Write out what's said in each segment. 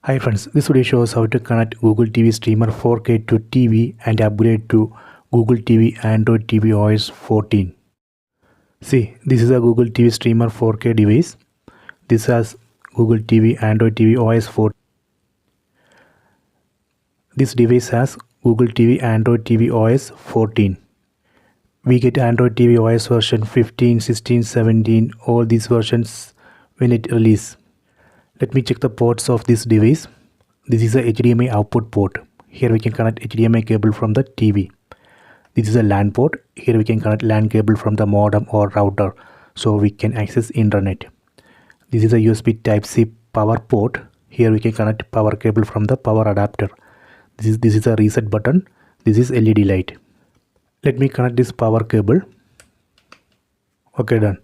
Hi friends, this video shows how to connect Google TV Streamer 4K to TV and upgrade to Google TV Android TV OS 14. See, this is a Google TV Streamer 4K device. This has Google TV Android TV OS 14. This device has Google TV Android TV OS 14. We get Android TV OS version 15, 16, 17, all these versions when it release. Let me check the ports of this device. This is a HDMI output port. Here we can connect HDMI cable from the TV. This is a LAN port. Here we can connect LAN cable from the modem or router so we can access internet. This is a USB Type-C power port. Here we can connect power cable from the power adapter. This is a reset button. This is LED light. Let me connect this power cable. Okay, done.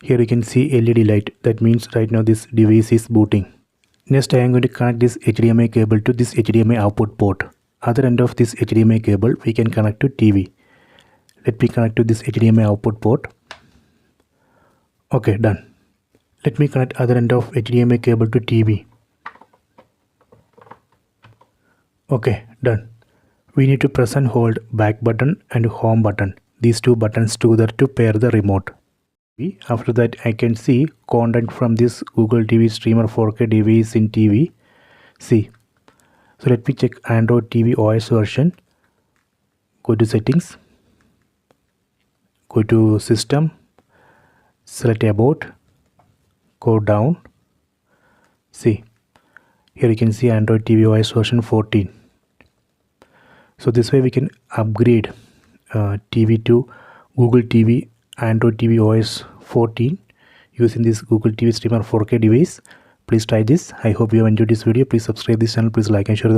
Here you can see LED light. That means right now this device is booting. Next I am going to connect this HDMI cable to this HDMI output port. Other end of this HDMI cable we can connect to TV. Let me connect to this HDMI output port. Okay, done. Let me connect other end of HDMI cable to TV. Okay, done. We need to press and hold back button and home button. These two buttons together to pair the remote. After that I can see content from this Google TV Streamer 4K device in TV. See. So let me check Android TV OS version. Go to settings. Go to system. Select about. Go down. See. Here you can see Android TV OS version 14. So this way we can upgrade TV to Google TV Android TV OS 14 using this Google TV Streamer 4K device. Please try this. I hope you have enjoyed this video. Please subscribe this channel. Please like and share the